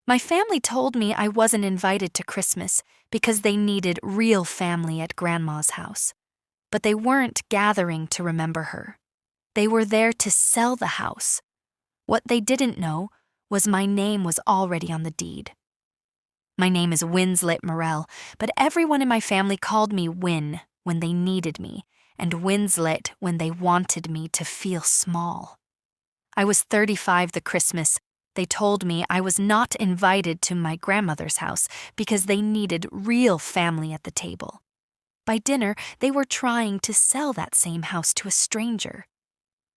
My family told me I wasn't invited to Christmas because they needed real family at Grandma's house. But they weren't gathering to remember her. They were there to sell the house. What they didn't know was my name was already on the deed. My name is Winslet Morrell, but everyone in my family called me Win when they needed me, and Winslet when they wanted me to feel small. I was 35 the Christmas they told me I was not invited to my grandmother's house because they needed real family at the table. By dinner, they were trying to sell that same house to a stranger.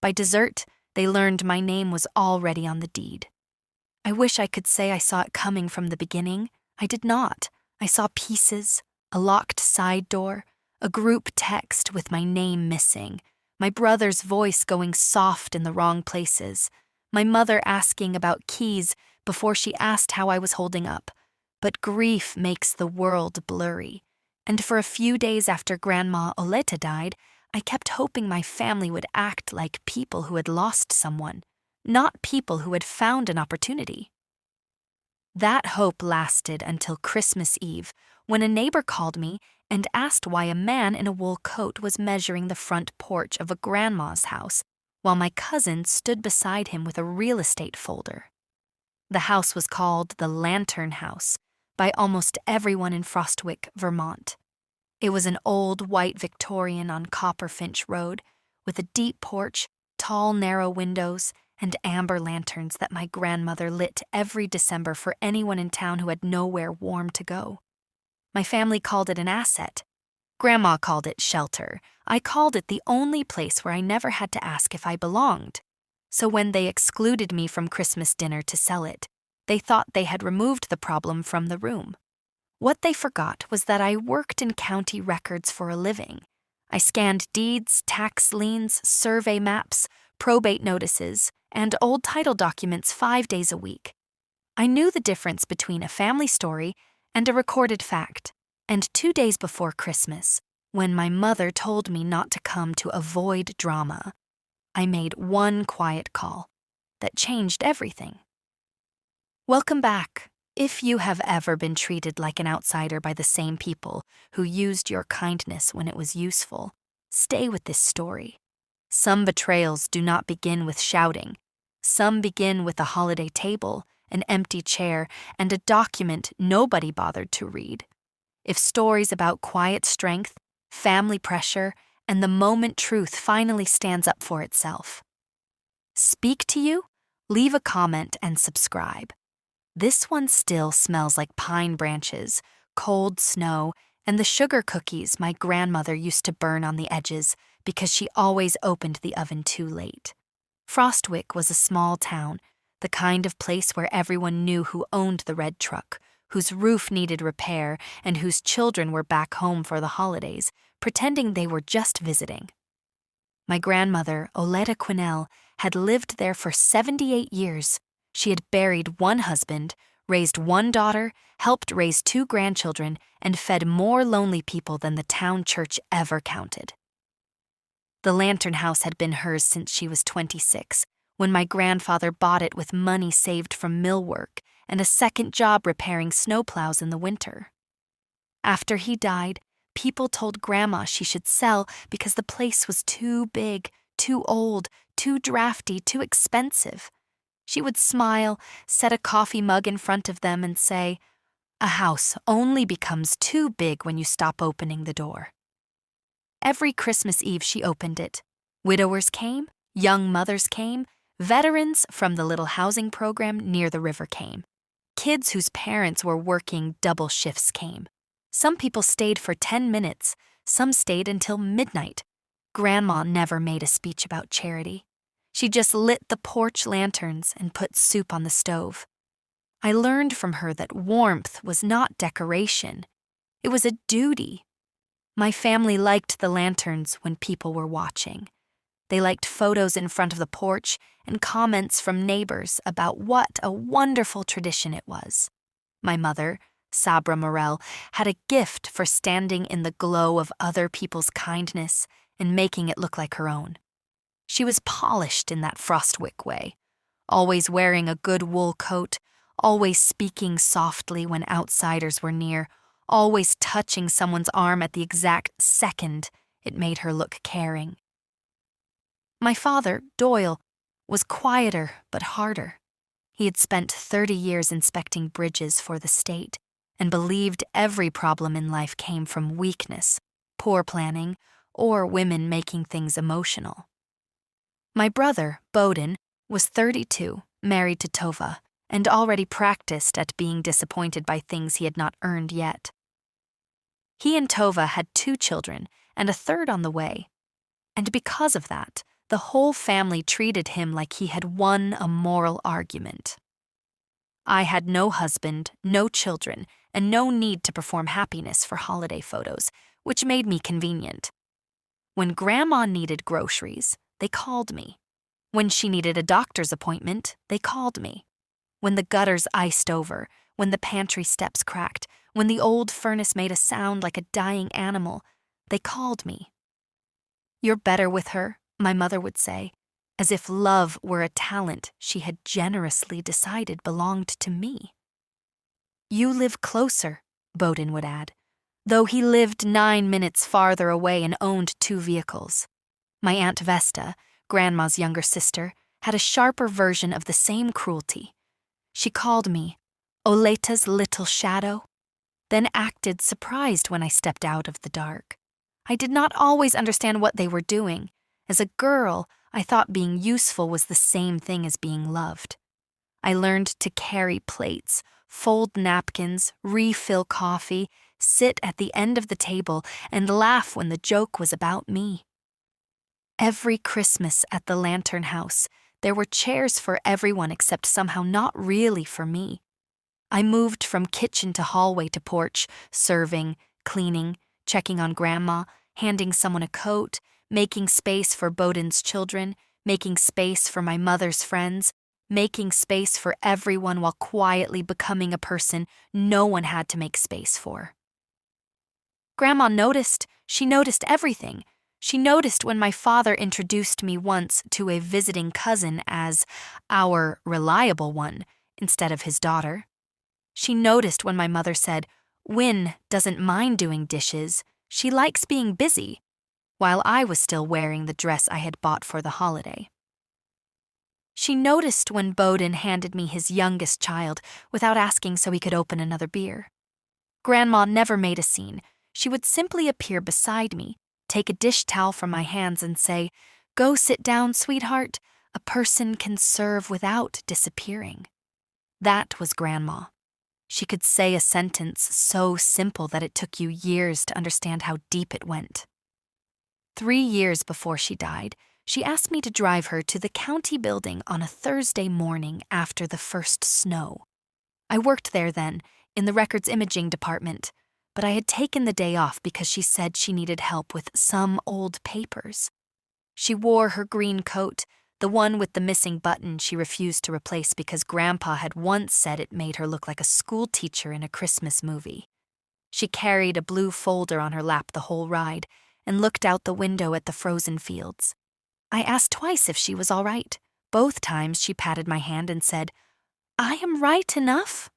By dessert, they learned my name was already on the deed. I wish I could say I saw it coming from the beginning. I did not. I saw pieces, a locked side door, a group text with my name missing, my brother's voice going soft in the wrong places, my mother asking about keys before she asked how I was holding up. But grief makes the world blurry, and for a few days after Grandma Oleta died, I kept hoping my family would act like people who had lost someone, not people who had found an opportunity. That hope lasted until Christmas Eve, when a neighbor called me and asked why a man in a wool coat was measuring the front porch of a grandma's house, while my cousin stood beside him with a real estate folder. The house was called the Lantern House by almost everyone in Frostwick, Vermont. It was an old white Victorian on Copperfinch Road, with a deep porch, tall narrow windows, and amber lanterns that my grandmother lit every December for anyone in town who had nowhere warm to go. My family called it an asset. Grandma called it shelter. I called it the only place where I never had to ask if I belonged. So when they excluded me from Christmas dinner to sell it, they thought they had removed the problem from the room. What they forgot was that I worked in county records for a living. I scanned deeds, tax liens, survey maps, probate notices, and old title documents 5 days a week. I knew the difference between a family story and a recorded fact, and 2 days before Christmas, when my mother told me not to come to avoid drama, I made one quiet call that changed everything. Welcome back. If you have ever been treated like an outsider by the same people who used your kindness when it was useful, stay with this story. Some betrayals do not begin with shouting. Some begin with a holiday table, an empty chair, and a document nobody bothered to read. If stories about quiet strength, family pressure, and the moment truth finally stands up for itself. Speak to you? Leave a comment and subscribe. This one still smells like pine branches, cold snow, and the sugar cookies my grandmother used to burn on the edges because she always opened the oven too late. Frostwick was a small town, the kind of place where everyone knew who owned the red truck, whose roof needed repair, and whose children were back home for the holidays, pretending they were just visiting. My grandmother, Oleta Quinnell, had lived there for 78 years. She had buried one husband, raised one daughter, helped raise 2 grandchildren, and fed more lonely people than the town church ever counted. The Lantern House had been hers since she was 26, when my grandfather bought it with money saved from mill work and a second job repairing snowplows in the winter. After he died, people told Grandma she should sell because the place was too big, too old, too drafty, too expensive. She would smile, set a coffee mug in front of them, and say, "A house only becomes too big when you stop opening the door." Every Christmas Eve she opened it. Widowers came, young mothers came, veterans from the little housing program near the river came. Kids whose parents were working double shifts came. Some people stayed for 10 minutes, some stayed until midnight. Grandma never made a speech about charity. She just lit the porch lanterns and put soup on the stove. I learned from her that warmth was not decoration. It was a duty. My family liked the lanterns when people were watching. They liked photos in front of the porch and comments from neighbors about what a wonderful tradition it was. My mother, Sabra Morrell, had a gift for standing in the glow of other people's kindness and making it look like her own. She was polished in that Frostwick way, always wearing a good wool coat, always speaking softly when outsiders were near, always touching someone's arm at the exact second it made her look caring. My father, Doyle, was quieter but harder. He had spent 30 years inspecting bridges for the state and believed every problem in life came from weakness, poor planning, or women making things emotional. My brother, Bowden, was 32, married to Tova, and already practiced at being disappointed by things he had not earned yet. He and Tova had 2 children and a third on the way, and because of that, the whole family treated him like he had won a moral argument. I had no husband, no children, and no need to perform happiness for holiday photos, which made me convenient. When Grandma needed groceries, they called me. When she needed a doctor's appointment, they called me. When the gutters iced over, when the pantry steps cracked, when the old furnace made a sound like a dying animal, they called me. "You're better with her," my mother would say, as if love were a talent she had generously decided belonged to me. "You live closer," Bowden would add, though he lived 9 minutes farther away and owned 2 vehicles. My Aunt Vesta, Grandma's younger sister, had a sharper version of the same cruelty. She called me Oleta's little shadow, then acted surprised when I stepped out of the dark. I did not always understand what they were doing. As a girl, I thought being useful was the same thing as being loved. I learned to carry plates, fold napkins, refill coffee, sit at the end of the table, and laugh when the joke was about me. Every Christmas at the Lantern House, there were chairs for everyone except somehow not really for me. I moved from kitchen to hallway to porch, serving, cleaning, checking on Grandma, handing someone a coat, making space for Bowden's children, making space for my mother's friends, making space for everyone while quietly becoming a person no one had to make space for. Grandma noticed. She noticed everything. She noticed when my father introduced me once to a visiting cousin as our reliable one instead of his daughter. She noticed when my mother said, "Win doesn't mind doing dishes. She likes being busy," while I was still wearing the dress I had bought for the holiday. She noticed when Bowden handed me his youngest child without asking so he could open another beer. Grandma never made a scene. She would simply appear beside me, take a dish towel from my hands and say, "Go sit down, sweetheart. A person can serve without disappearing." That was Grandma. She could say a sentence so simple that it took you years to understand how deep it went. 3 years before she died, she asked me to drive her to the county building on a Thursday morning after the first snow. I worked there then, in the records imaging department, but I had taken the day off because she said she needed help with some old papers. She wore her green coat, the one with the missing button she refused to replace because Grandpa had once said it made her look like a school teacher in a Christmas movie. She carried a blue folder on her lap the whole ride and looked out the window at the frozen fields. I asked twice if she was all right. Both times she patted my hand and said, "I am right enough."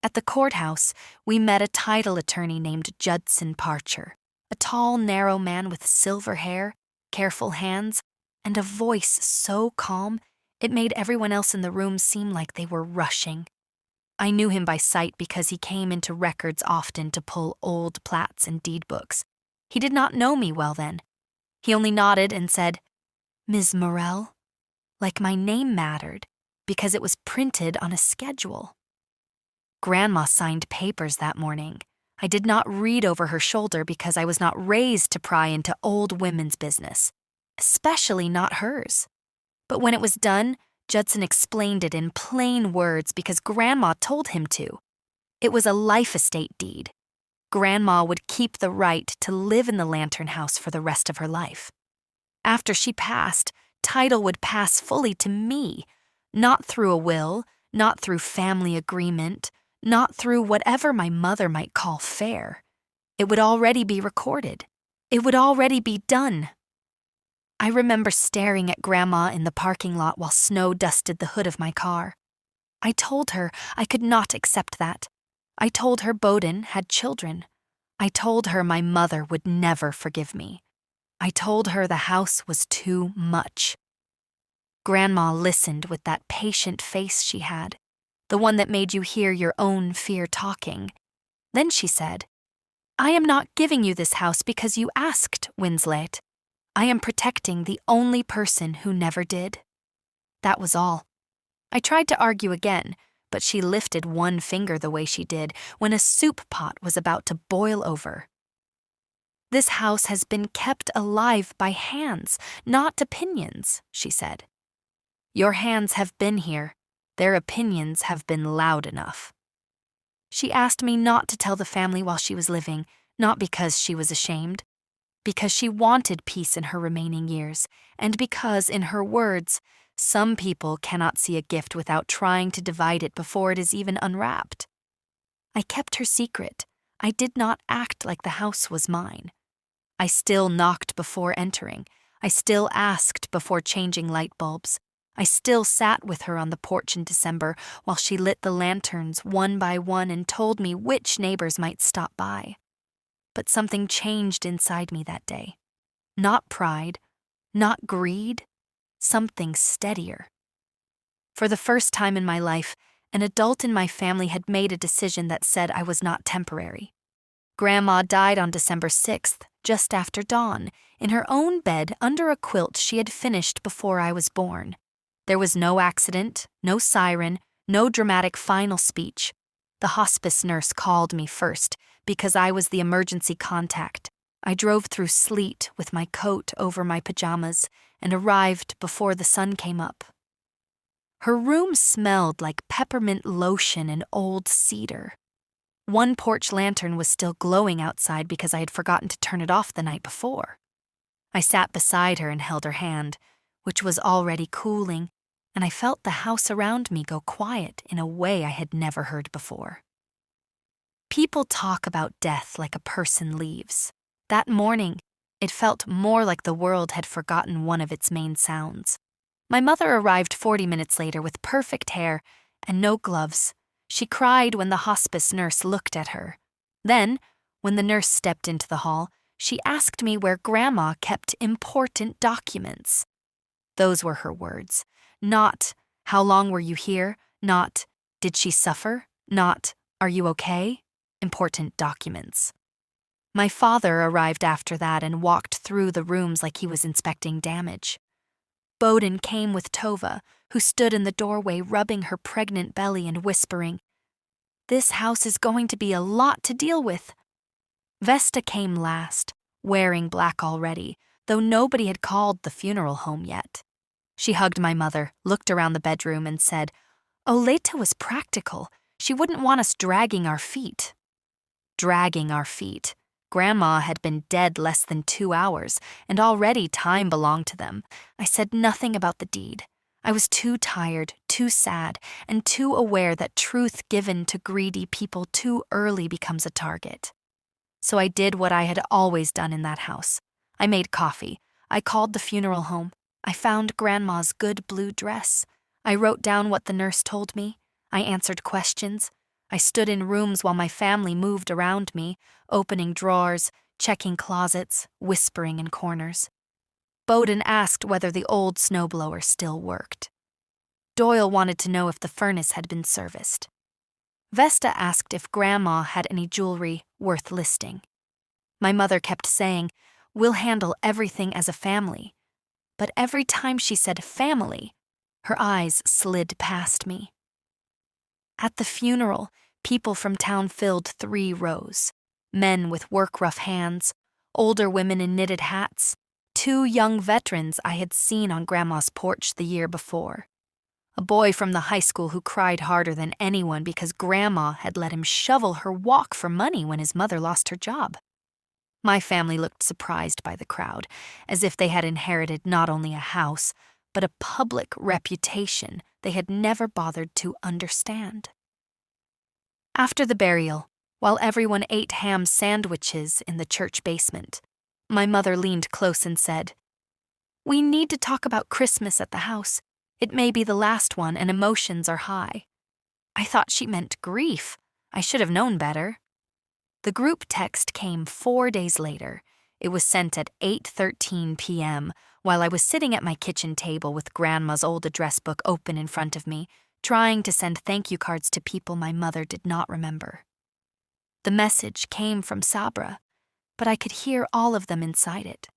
At the courthouse, we met a title attorney named Judson Parcher, a tall, narrow man with silver hair, careful hands, and a voice so calm it made everyone else in the room seem like they were rushing. I knew him by sight because he came into records often to pull old plats and deed books. He did not know me well then. He only nodded and said, "Ms. Morrell," like my name mattered because it was printed on a schedule. Grandma signed papers that morning. I did not read over her shoulder because I was not raised to pry into old women's business, especially not hers. But when it was done, Judson explained it in plain words because Grandma told him to. It was a life estate deed. Grandma would keep the right to live in the Lantern House for the rest of her life. After she passed, title would pass fully to me, not through a will, not through family agreement, not through whatever my mother might call fair. It would already be recorded. It would already be done. I remember staring at Grandma in the parking lot while snow dusted the hood of my car. I told her I could not accept that. I told her Bowden had children. I told her my mother would never forgive me. I told her the house was too much. Grandma listened with that patient face she had, the one that made you hear your own fear talking. Then she said, "I am not giving you this house because you asked, Winslet. I am protecting the only person who never did." That was all. I tried to argue again, but she lifted one finger the way she did when a soup pot was about to boil over. "This house has been kept alive by hands, not opinions," she said. "Your hands have been here. Their opinions have been loud enough." She asked me not to tell the family while she was living, not because she was ashamed, because she wanted peace in her remaining years, and because, in her words, some people cannot see a gift without trying to divide it before it is even unwrapped. I kept her secret. I did not act like the house was mine. I still knocked before entering. I still asked before changing light bulbs. I still sat with her on the porch in December while she lit the lanterns one by one and told me which neighbors might stop by. But something changed inside me that day. Not pride, not greed, something steadier. For the first time in my life, an adult in my family had made a decision that said I was not temporary. Grandma died on December 6th, just after dawn, in her own bed under a quilt she had finished before I was born. There was no accident, no siren, no dramatic final speech. The hospice nurse called me first because I was the emergency contact. I drove through sleet with my coat over my pajamas and arrived before the sun came up. Her room smelled like peppermint lotion and old cedar. One porch lantern was still glowing outside because I had forgotten to turn it off the night before. I sat beside her and held her hand, which was already cooling, and I felt the house around me go quiet in a way I had never heard before. People talk about death like a person leaves. That morning, it felt more like the world had forgotten one of its main sounds. My mother arrived 40 minutes later with perfect hair and no gloves. She cried when the hospice nurse looked at her. Then, when the nurse stepped into the hall, she asked me where Grandma kept important documents. Those were her words. Not, "How long were you here?" Not, "Did she suffer?" Not, "Are you okay?" Important documents. My father arrived after that and walked through the rooms like he was inspecting damage. Bowden came with Tova, who stood in the doorway rubbing her pregnant belly and whispering, "This house is going to be a lot to deal with." Vesta came last, wearing black already, though nobody had called the funeral home yet. She hugged my mother, looked around the bedroom, and said, "Oleta was practical. She wouldn't want us dragging our feet." Dragging our feet. Grandma had been dead less than 2 hours, and already time belonged to them. I said nothing about the deed. I was too tired, too sad, and too aware that truth given to greedy people too early becomes a target. So I did what I had always done in that house. I made coffee. I called the funeral home. I found Grandma's good blue dress. I wrote down what the nurse told me. I answered questions. I stood in rooms while my family moved around me, opening drawers, checking closets, whispering in corners. Bowden asked whether the old snowblower still worked. Doyle wanted to know if the furnace had been serviced. Vesta asked if Grandma had any jewelry worth listing. My mother kept saying, "We'll handle everything as a family." But every time she said family, her eyes slid past me. At the funeral, people from town filled 3 rows. Men with work-rough hands, older women in knitted hats, 2 young veterans I had seen on Grandma's porch the year before. A boy from the high school who cried harder than anyone because Grandma had let him shovel her walk for money when his mother lost her job. My family looked surprised by the crowd, as if they had inherited not only a house, but a public reputation they had never bothered to understand. After the burial, while everyone ate ham sandwiches in the church basement, my mother leaned close and said, "We need to talk about Christmas at the house. It may be the last one and emotions are high." I thought she meant grief. I should have known better. The group text came 4 days later. It was sent at 8:13 p.m. while I was sitting at my kitchen table with Grandma's old address book open in front of me, trying to send thank you cards to people my mother did not remember. The message came from Sabra, but I could hear all of them inside it.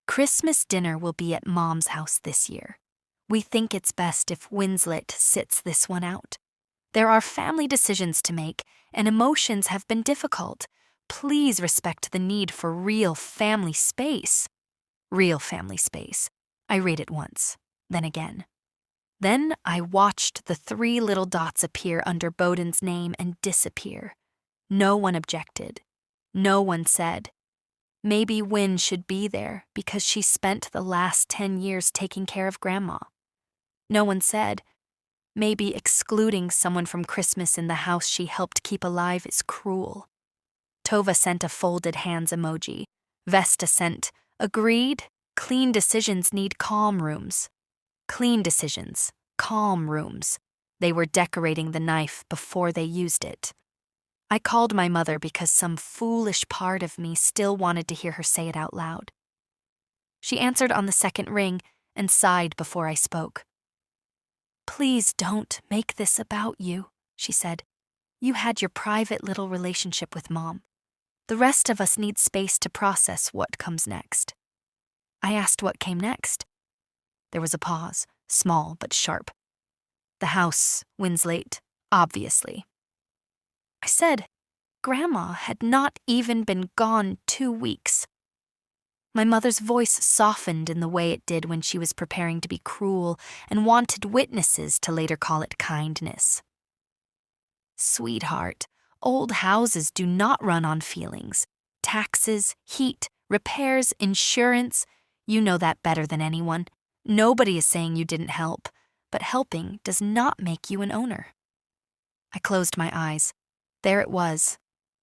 Christmas dinner will be at Mom's house this year. We think it's best if Winslet sits this one out. There are family decisions to make, and emotions have been difficult. Please respect the need for real family space. Real family space. I read it once, then again. Then I watched the 3 little dots appear under Bowden's name and disappear. No one objected. No one said, maybe Win should be there because she spent the last 10 years taking care of Grandma. No one said, maybe excluding someone from Christmas in the house she helped keep alive is cruel. Tova sent a folded hands emoji. Vesta sent, agreed, clean decisions need calm rooms. Clean decisions, calm rooms. They were decorating the knife before they used it. I called my mother because some foolish part of me still wanted to hear her say it out loud. She answered on the second ring and sighed before I spoke. Please don't make this about you, she said. You had your private little relationship with Mom. The rest of us need space to process what comes next. I asked what came next. There was a pause, small but sharp. The house, Winslet, obviously. I said, Grandma had not even been gone 2 weeks. My mother's voice softened in the way it did when she was preparing to be cruel and wanted witnesses to later call it kindness. Sweetheart, old houses do not run on feelings. Taxes, heat, repairs, insurance, you know that better than anyone. Nobody is saying you didn't help, but helping does not make you an owner. I closed my eyes. There it was,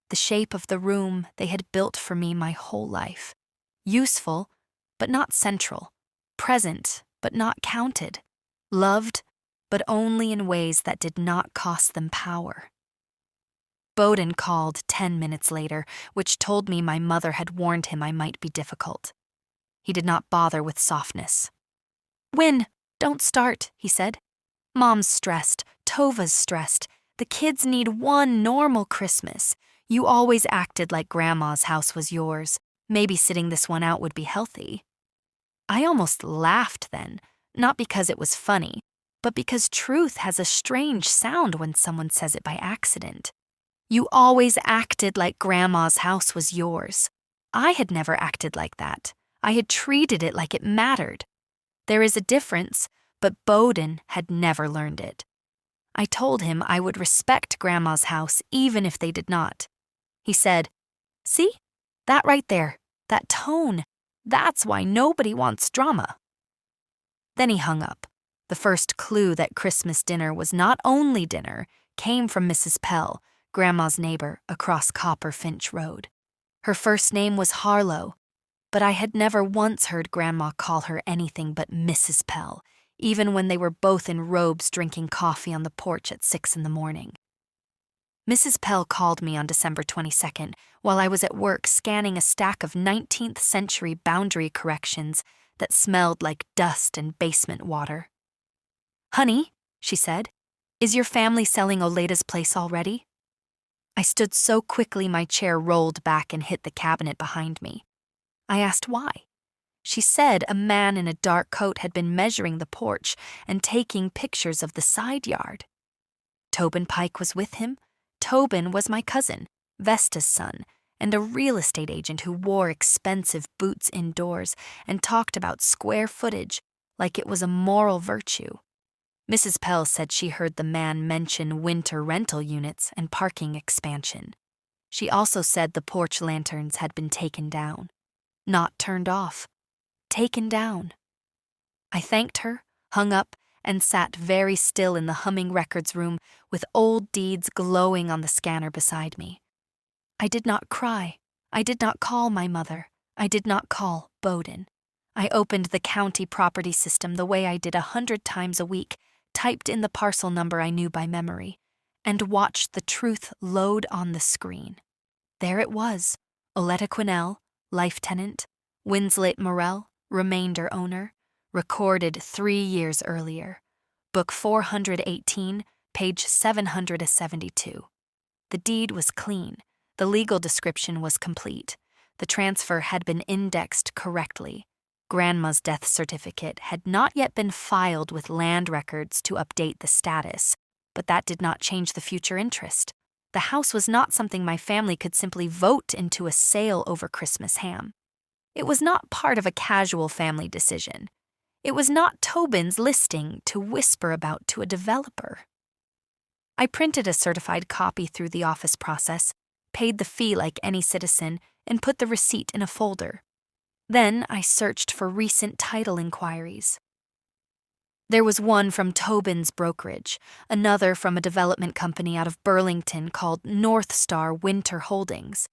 the shape of the room they had built for me my whole life. Useful, but not central. Present, but not counted. Loved, but only in ways that did not cost them power. Bowden called 10 minutes later, which told me my mother had warned him I might be difficult. He did not bother with softness. Win, don't start, he said. Mom's stressed, Tova's stressed. The kids need one normal Christmas. You always acted like Grandma's house was yours. Maybe sitting this one out would be healthy. I almost laughed then, not because it was funny, but because truth has a strange sound when someone says it by accident. You always acted like Grandma's house was yours. I had never acted like that. I had treated it like it mattered. There is a difference, but Bowden had never learned it. I told him I would respect Grandma's house even if they did not. He said, see? That right there, that tone, that's why nobody wants drama. Then he hung up. The first clue that Christmas dinner was not only dinner came from Mrs. Pell, Grandma's neighbor across Copper Finch Road. Her first name was Harlow, but I had never once heard Grandma call her anything but Mrs. Pell, even when they were both in robes drinking coffee on the porch at 6 a.m. Mrs. Pell called me on December 22nd while I was at work scanning a stack of 19th century boundary corrections that smelled like dust and basement water. Honey, she said, is your family selling Oleta's place already? I stood so quickly my chair rolled back and hit the cabinet behind me. I asked why. She said a man in a dark coat had been measuring the porch and taking pictures of the side yard. Tobin Pike was with him. Tobin was my cousin, Vesta's son, and a real estate agent who wore expensive boots indoors and talked about square footage like it was a moral virtue. Mrs. Pell said she heard the man mention winter rental units and parking expansion. She also said the porch lanterns had been taken down. Not turned off. Taken down. I thanked her, hung up, and sat very still in the humming records room with old deeds glowing on the scanner beside me. I did not cry. I did not call my mother. I did not call Bowden. I opened the county property system the way I did 100 times a week, typed in the parcel number I knew by memory, and watched the truth load on the screen. There it was, Oleta Quinnell, life tenant, Winslet Morrell, remainder owner, recorded 3 years earlier. Book 418, page 772. The deed was clean. The legal description was complete. The transfer had been indexed correctly. Grandma's death certificate had not yet been filed with land records to update the status, but that did not change the future interest. The house was not something my family could simply vote into a sale over Christmas ham. It was not part of a casual family decision. It was not Tobin's listing to whisper about to a developer. I printed a certified copy through the office process, paid the fee like any citizen, and put the receipt in a folder. Then I searched for recent title inquiries. There was one from Tobin's brokerage, another from a development company out of Burlington called North Star Winter Holdings.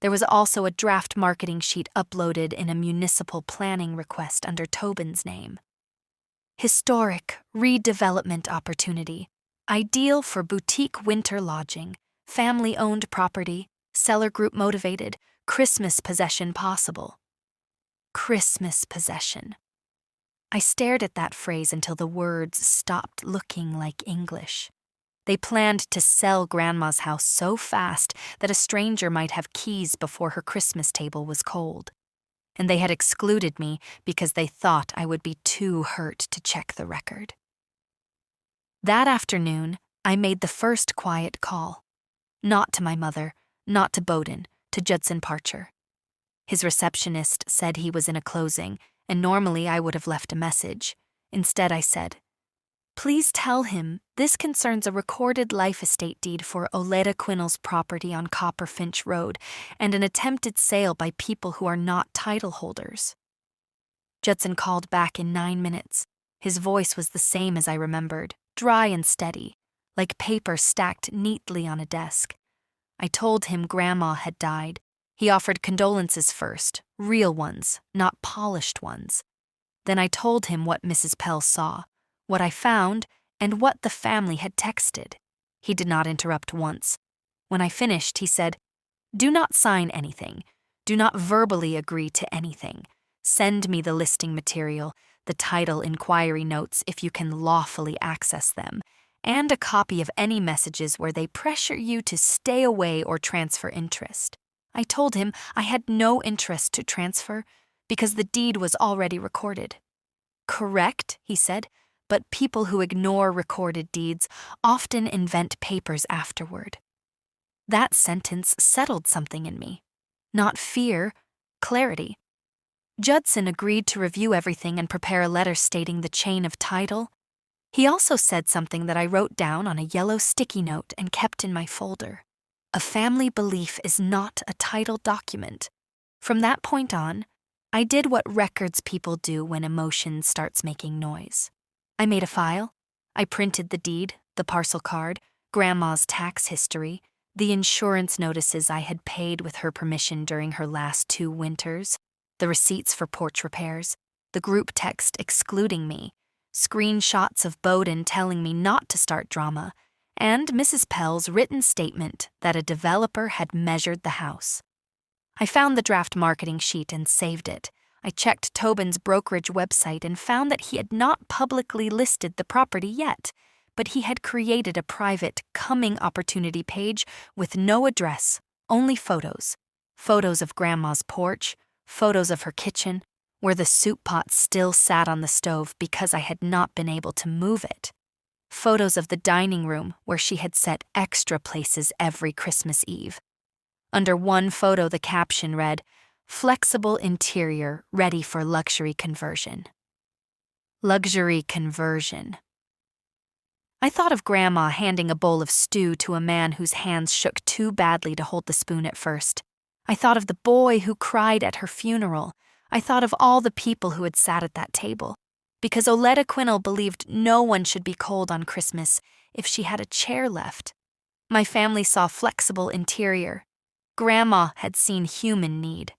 There was also a draft marketing sheet uploaded in a municipal planning request under Tobin's name. Historic redevelopment opportunity, ideal for boutique winter lodging, family-owned property, seller group motivated, Christmas possession possible. Christmas possession. I stared at that phrase until the words stopped looking like English. They planned to sell Grandma's house so fast that a stranger might have keys before her Christmas table was cold. And they had excluded me because they thought I would be too hurt to check the record. That afternoon, I made the first quiet call. Not to my mother, not to Bowden, to Judson Parcher. His receptionist said he was in a closing, and normally I would have left a message. Instead, I said, "Please tell him this concerns a recorded life estate deed for Oleta Quinnell's property on Copper Finch Road and an attempted sale by people who are not title holders." Judson called back in 9 minutes. His voice was the same as I remembered, dry and steady, like paper stacked neatly on a desk. I told him Grandma had died. He offered condolences first, real ones, not polished ones. Then I told him what Mrs. Pell saw, what I found, and what the family had texted. He did not interrupt once. When I finished, he said, "Do not sign anything. Do not verbally agree to anything. Send me the listing material, the title inquiry notes if you can lawfully access them, and a copy of any messages where they pressure you to stay away or transfer interest." I told him I had no interest to transfer because the deed was already recorded. "Correct," he said, "but people who ignore recorded deeds often invent papers afterward." That sentence settled something in me. Not fear, clarity. Judson agreed to review everything and prepare a letter stating the chain of title. He also said something that I wrote down on a yellow sticky note and kept in my folder. A family belief is not a title document. From that point on, I did what records people do when emotion starts making noise. I made a file. I printed the deed, the parcel card, Grandma's tax history, the insurance notices I had paid with her permission during her last 2 winters, the receipts for porch repairs, the group text excluding me, screenshots of Bowden telling me not to start drama, and Mrs. Pell's written statement that a developer had measured the house. I found the draft marketing sheet and saved it. I checked Tobin's brokerage website and found that he had not publicly listed the property yet, but he had created a private coming opportunity page with no address, only photos. Photos of Grandma's porch, photos of her kitchen, where the soup pot still sat on the stove because I had not been able to move it. Photos of the dining room where she had set extra places every Christmas Eve. Under one photo, the caption read, "Flexible interior ready for luxury conversion." Luxury conversion. I thought of Grandma handing a bowl of stew to a man whose hands shook too badly to hold the spoon at first. I thought of the boy who cried at her funeral. I thought of all the people who had sat at that table. Because Oleta Quinnell believed no one should be cold on Christmas if she had a chair left. My family saw flexible interior. Grandma had seen human need.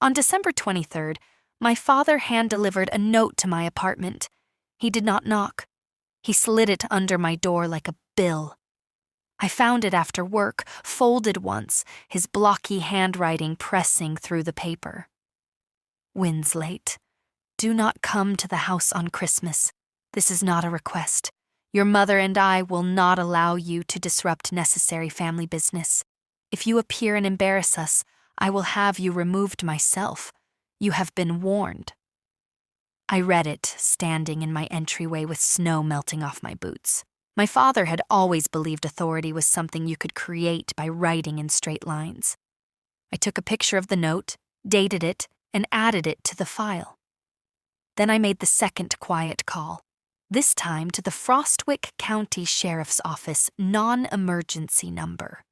On December 23rd, my father hand-delivered a note to my apartment. He did not knock. He slid it under my door like a bill. I found it after work, folded once, his blocky handwriting pressing through the paper. Winslet, do not come to the house on Christmas. This is not a request. Your mother and I will not allow you to disrupt necessary family business. If you appear and embarrass us, I will have you removed myself. You have been warned. I read it, standing in my entryway with snow melting off my boots. My father had always believed authority was something you could create by writing in straight lines. I took a picture of the note, dated it, and added it to the file. Then I made the second quiet call, this time to the Frostwick County Sheriff's Office non-emergency number.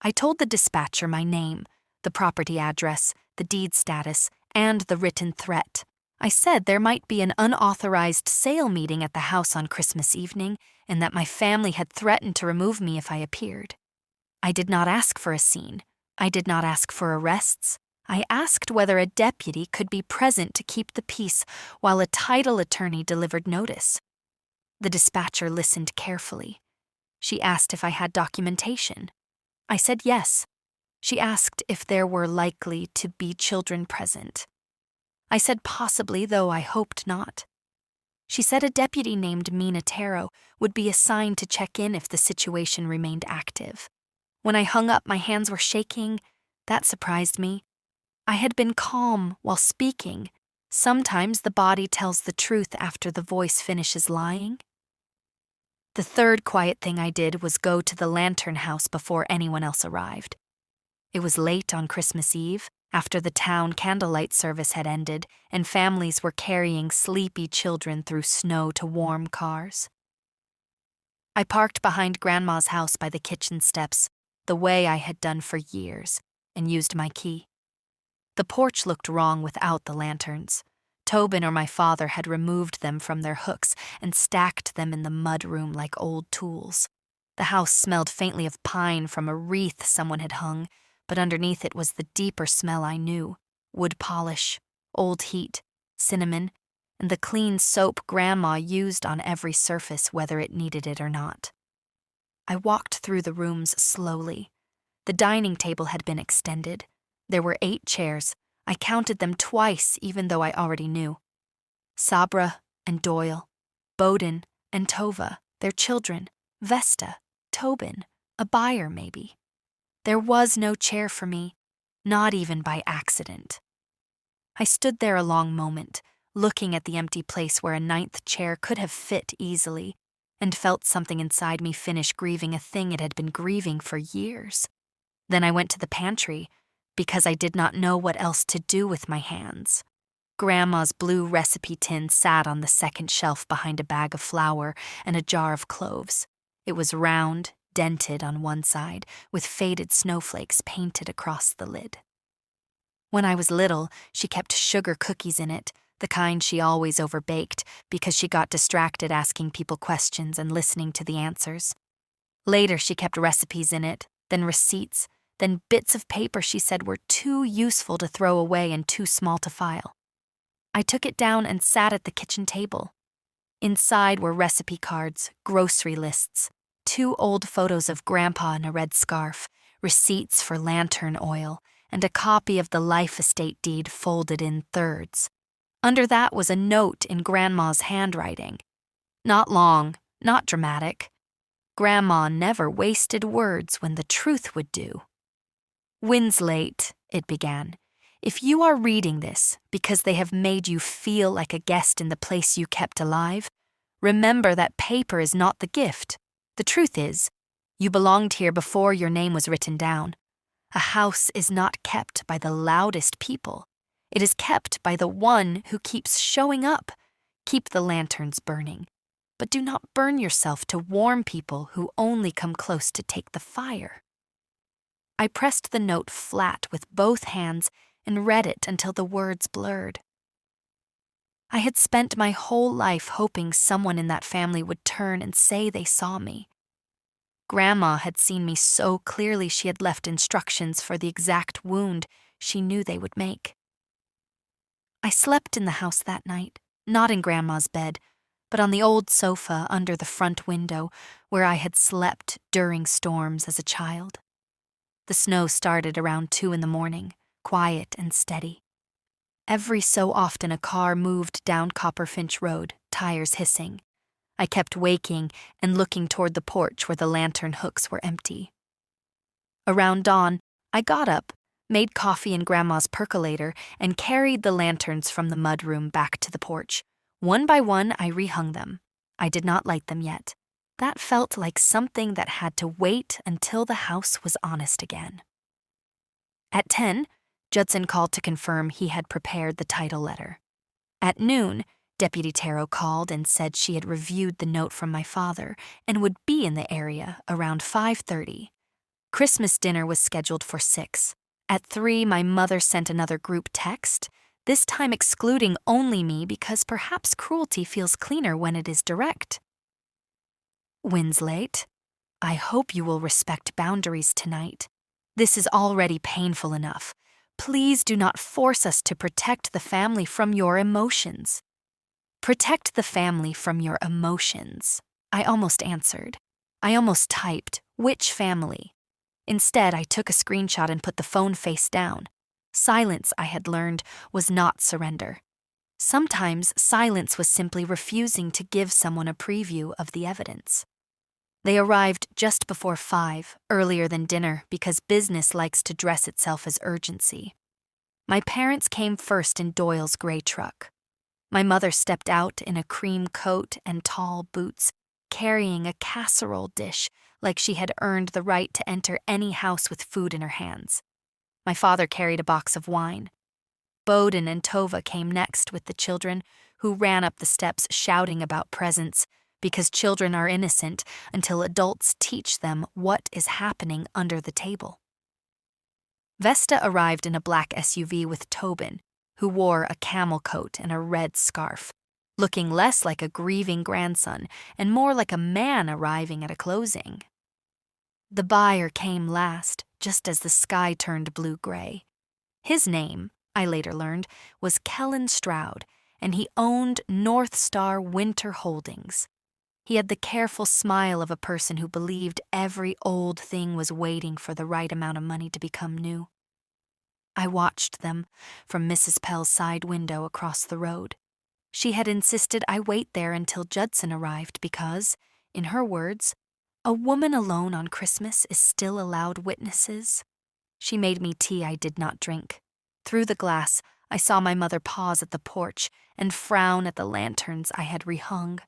I told the dispatcher my name, the property address, the deed status, and the written threat. I said there might be an unauthorized sale meeting at the house on Christmas evening and that my family had threatened to remove me if I appeared. I did not ask for a scene. I did not ask for arrests. I asked whether a deputy could be present to keep the peace while a title attorney delivered notice. The dispatcher listened carefully. She asked if I had documentation. I said yes. She asked if there were likely to be children present. I said possibly, though I hoped not. She said a deputy named Mina Taro would be assigned to check in if the situation remained active. When I hung up, my hands were shaking. That surprised me. I had been calm while speaking. Sometimes the body tells the truth after the voice finishes lying. The third quiet thing I did was go to the lantern house before anyone else arrived. It was late on Christmas Eve, after the town candlelight service had ended and families were carrying sleepy children through snow to warm cars. I parked behind Grandma's house by the kitchen steps, the way I had done for years, and used my key. The porch looked wrong without the lanterns. Tobin or my father had removed them from their hooks and stacked them in the mud room like old tools. The house smelled faintly of pine from a wreath someone had hung, but underneath it was the deeper smell I knew: wood polish, old heat, cinnamon, and the clean soap Grandma used on every surface, whether it needed it or not. I walked through the rooms slowly. The dining table had been extended. There were 8 chairs. I counted them twice, even though I already knew. Sabra and Doyle, Bowden and Tova, their children, Vesta, Tobin, a buyer maybe. There was no chair for me, not even by accident. I stood there a long moment, looking at the empty place where a 9th chair could have fit easily, and felt something inside me finish grieving a thing it had been grieving for years. Then I went to the pantry, because I did not know what else to do with my hands. Grandma's blue recipe tin sat on the second shelf behind a bag of flour and a jar of cloves. It was round, dented on one side, with faded snowflakes painted across the lid. When I was little, she kept sugar cookies in it, the kind she always overbaked because she got distracted asking people questions and listening to the answers. Later, she kept recipes in it, then receipts, then bits of paper she said were too useful to throw away and too small to file. I took it down and sat at the kitchen table. Inside were recipe cards, grocery lists, 2 old photos of Grandpa in a red scarf, receipts for lantern oil, and a copy of the life estate deed folded in thirds. Under that was a note in Grandma's handwriting. Not long, not dramatic. Grandma never wasted words when the truth would do. Winslet, it began, if you are reading this because they have made you feel like a guest in the place you kept alive, remember that paper is not the gift. The truth is, you belonged here before your name was written down. A house is not kept by the loudest people. It is kept by the one who keeps showing up. Keep the lanterns burning, but do not burn yourself to warm people who only come close to take the fire. I pressed the note flat with both hands and read it until the words blurred. I had spent my whole life hoping someone in that family would turn and say they saw me. Grandma had seen me so clearly she had left instructions for the exact wound she knew they would make. I slept in the house that night, not in Grandma's bed, but on the old sofa under the front window where I had slept during storms as a child. The snow started around 2 in the morning, quiet and steady. Every so often a car moved down Copperfinch Road, tires hissing. I kept waking and looking toward the porch where the lantern hooks were empty. Around dawn, I got up, made coffee in Grandma's percolator, and carried the lanterns from the mudroom back to the porch. One by one, I rehung them. I did not light them yet. That felt like something that had to wait until the house was honest again. At 10, Judson called to confirm he had prepared the title letter. At noon, Deputy Tarot called and said she had reviewed the note from my father and would be in the area around 5:30. Christmas dinner was scheduled for 6. At 3, my mother sent another group text, this time excluding only me because perhaps cruelty feels cleaner when it is direct. Winslet, I hope you will respect boundaries tonight. This is already painful enough. Please do not force us to protect the family from your emotions. Protect the family from your emotions, I almost answered. I almost typed, which family? Instead, I took a screenshot and put the phone face down. Silence, I had learned, was not surrender. Sometimes silence was simply refusing to give someone a preview of the evidence. They arrived just before 5, earlier than dinner, because business likes to dress itself as urgency. My parents came first in Doyle's gray truck. My mother stepped out in a cream coat and tall boots, carrying a casserole dish like she had earned the right to enter any house with food in her hands. My father carried a box of wine. Bowden and Tova came next with the children, who ran up the steps shouting about presents, because children are innocent until adults teach them what is happening under the table. Vesta arrived in a black SUV with Tobin, who wore a camel coat and a red scarf, looking less like a grieving grandson and more like a man arriving at a closing. The buyer came last, just as the sky turned blue-gray. His name, I later learned, was Kellen Stroud, and he owned North Star Winter Holdings. He had the careful smile of a person who believed every old thing was waiting for the right amount of money to become new. I watched them from Mrs. Pell's side window across the road. She had insisted I wait there until Judson arrived because, in her words, a woman alone on Christmas is still allowed witnesses. She made me tea I did not drink. Through the glass, I saw my mother pause at the porch and frown at the lanterns I had rehung.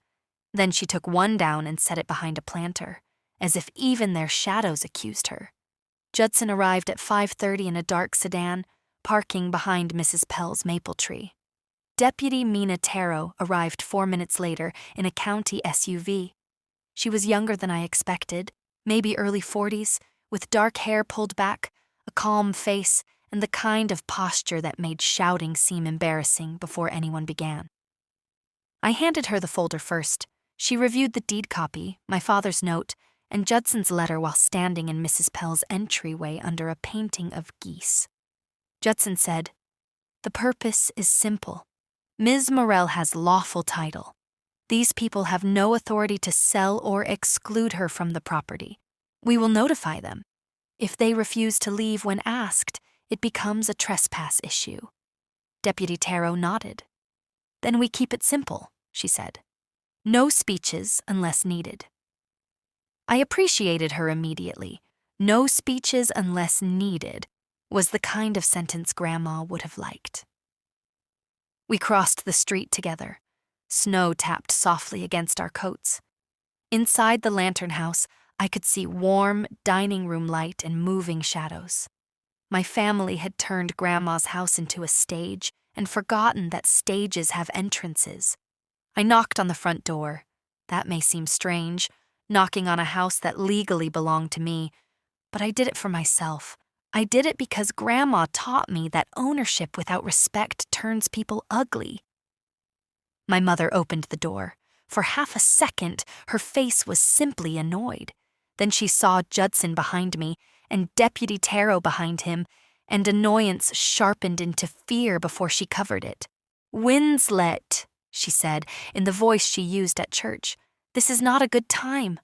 Then she took one down and set it behind a planter, as if even their shadows accused her. Judson arrived at 5:30 in a dark sedan, parking behind Mrs. Pell's maple tree. Deputy Mina Tarot arrived 4 minutes later in a county SUV. She was younger than I expected, maybe early 40s, with dark hair pulled back, a calm face, and the kind of posture that made shouting seem embarrassing before anyone began. I handed her the folder first. She reviewed the deed copy, my father's note, and Judson's letter while standing in Mrs. Pell's entryway under a painting of geese. Judson said, "The purpose is simple. Ms. Morrell has lawful title. These people have no authority to sell or exclude her from the property. We will notify them. If they refuse to leave when asked, it becomes a trespass issue." Deputy Tarot nodded. "Then we keep it simple," she said. "No speeches unless needed." I appreciated her immediately. No speeches unless needed was the kind of sentence Grandma would have liked. We crossed the street together. Snow tapped softly against our coats. Inside the lantern house, I could see warm dining room light and moving shadows. My family had turned Grandma's house into a stage and forgotten that stages have entrances. I knocked on the front door. That may seem strange, knocking on a house that legally belonged to me, but I did it for myself. I did it because Grandma taught me that ownership without respect turns people ugly. My mother opened the door. For half a second, her face was simply annoyed. Then she saw Judson behind me and Deputy Tarot behind him, and annoyance sharpened into fear before she covered it. "Winslet," she said, in the voice she used at church. "This is not a good time."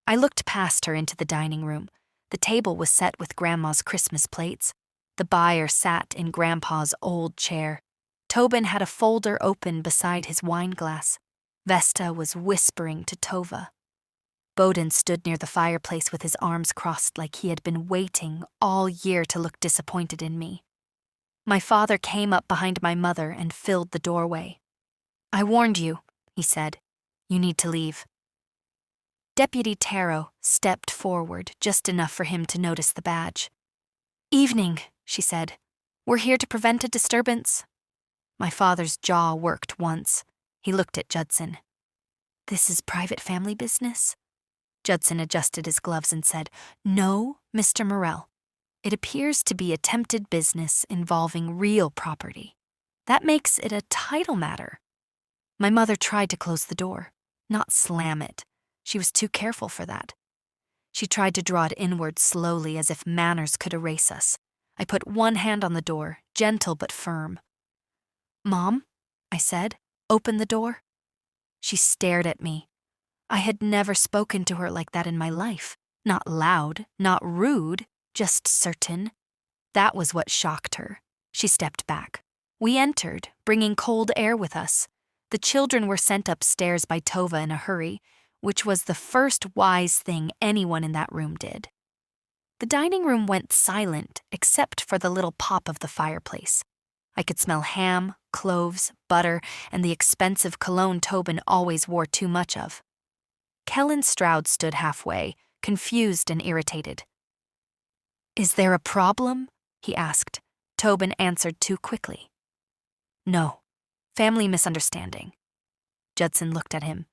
I looked past her into the dining room. The table was set with Grandma's Christmas plates. The buyer sat in Grandpa's old chair. Tobin had a folder open beside his wine glass. Vesta was whispering to Tova. Bowden stood near the fireplace with his arms crossed like he had been waiting all year to look disappointed in me. My father came up behind my mother and filled the doorway. "I warned you," he said. "You need to leave." Deputy Taro stepped forward just enough for him to notice the badge. "Evening," she said. "We're here to prevent a disturbance." My father's jaw worked once. He looked at Judson. "This is private family business?" Judson adjusted his gloves and said, "No, Mr. Morrell. It appears to be attempted business involving real property. That makes it a title matter." My mother tried to close the door, not slam it. She was too careful for that. She tried to draw it inward slowly as if manners could erase us. I put one hand on the door, gentle but firm. "Mom," I said, "open the door." She stared at me. I had never spoken to her like that in my life. Not loud, not rude, just certain. That was what shocked her. She stepped back. We entered, bringing cold air with us. The children were sent upstairs by Tova in a hurry, which was the first wise thing anyone in that room did. The dining room went silent except for the little pop of the fireplace. I could smell ham, cloves, butter, and the expensive cologne Tobin always wore too much of. Kellen Stroud stood halfway, confused and irritated. "Is there a problem?" he asked. Tobin answered too quickly. "No. Family misunderstanding." Judson looked at him.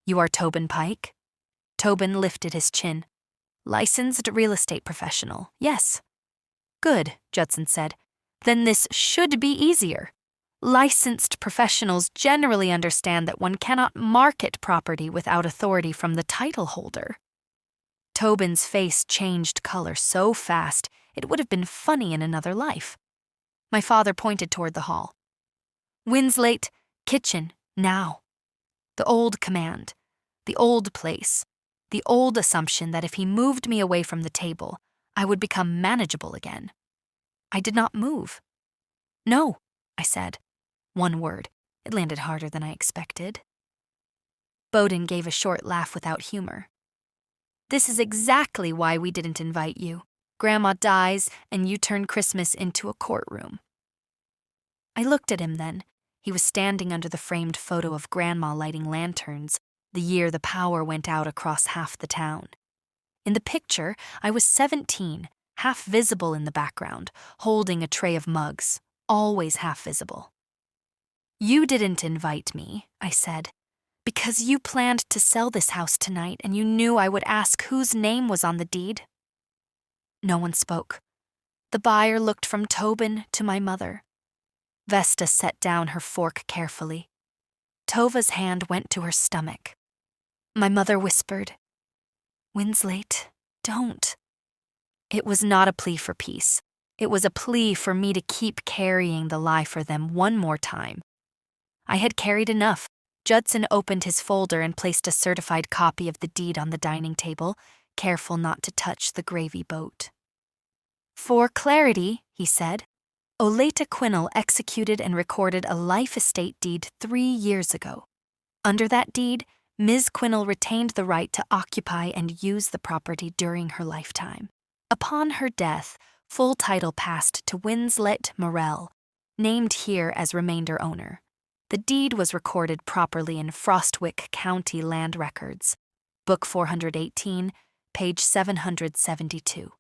"You are Tobin Pike?" Tobin lifted his chin. "Licensed real estate professional, yes." "Good," Judson said. "Then this should be easier. Licensed professionals generally understand that one cannot market property without authority from the title holder." Tobin's face changed color so fast it would have been funny in another life. My father pointed toward the hall. "Winslet, kitchen, now." The old command, the old place, the old assumption that if he moved me away from the table, I would become manageable again. I did not move. "No," I said. One word. It landed harder than I expected. Bowden gave a short laugh without humor. "This is exactly why we didn't invite you. Grandma dies, and you turn Christmas into a courtroom." I looked at him then. He was standing under the framed photo of Grandma lighting lanterns, the year the power went out across half the town. In the picture, I was 17, half visible in the background, holding a tray of mugs, always half visible. "You didn't invite me," I said, "because you planned to sell this house tonight and you knew I would ask whose name was on the deed." No one spoke. The buyer looked from Tobin to my mother. Vesta set down her fork carefully. Tova's hand went to her stomach. My mother whispered, "Winslet, don't." It was not a plea for peace. It was a plea for me to keep carrying the lie for them one more time. I had carried enough. Judson opened his folder and placed a certified copy of the deed on the dining table, careful not to touch the gravy boat. "For clarity," he said, "Oleta Quinnell executed and recorded a life estate deed 3 years ago. Under that deed, Ms. Quinnell retained the right to occupy and use the property during her lifetime. Upon her death, full title passed to Winslet Morrell, named here as remainder owner. The deed was recorded properly in Frostwick County Land Records, Book 418, page 772.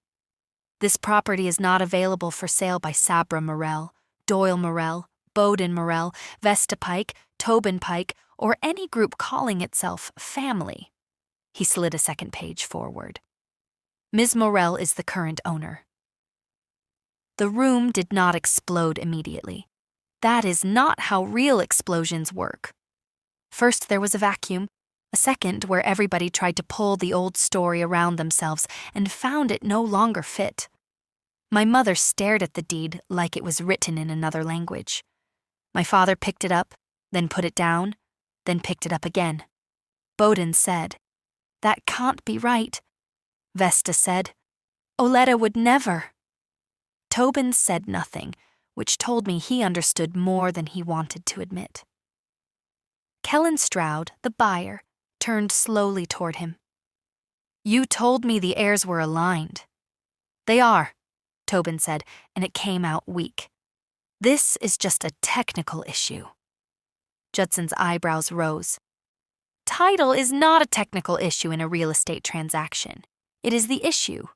This property is not available for sale by Sabra Morrell, Doyle Morrell, Bowden Morrell, Vesta Pike, Tobin Pike, or any group calling itself family." He slid a second page forward. "Ms. Morrell is the current owner." The room did not explode immediately. That is not how real explosions work. First there was a vacuum, a second where everybody tried to pull the old story around themselves and found it no longer fit. My mother stared at the deed like it was written in another language. My father picked it up, then put it down, then picked it up again. Bowden said, "That can't be right." Vesta said, "Oleta would never." Tobin said nothing, which told me he understood more than he wanted to admit. Kellen Stroud, the buyer, turned slowly toward him. "You told me the heirs were aligned." "They are," Tobin said, and it came out weak. "This is just a technical issue." Judson's eyebrows rose. "Title is not a technical issue in a real estate transaction. It is the issue."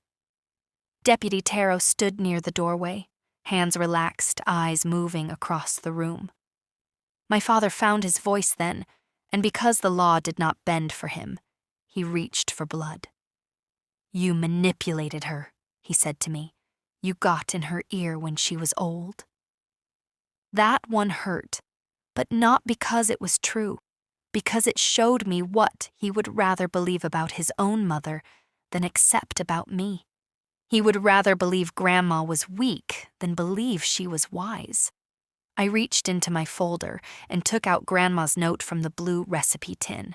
Deputy Taro stood near the doorway, hands relaxed, eyes moving across the room. My father found his voice then, and because the law did not bend for him, he reached for blood. "You manipulated her," he said to me. "You got in her ear when she was old." That one hurt, but not because it was true, because it showed me what he would rather believe about his own mother than accept about me. He would rather believe Grandma was weak than believe she was wise. I reached into my folder and took out Grandma's note from the blue recipe tin.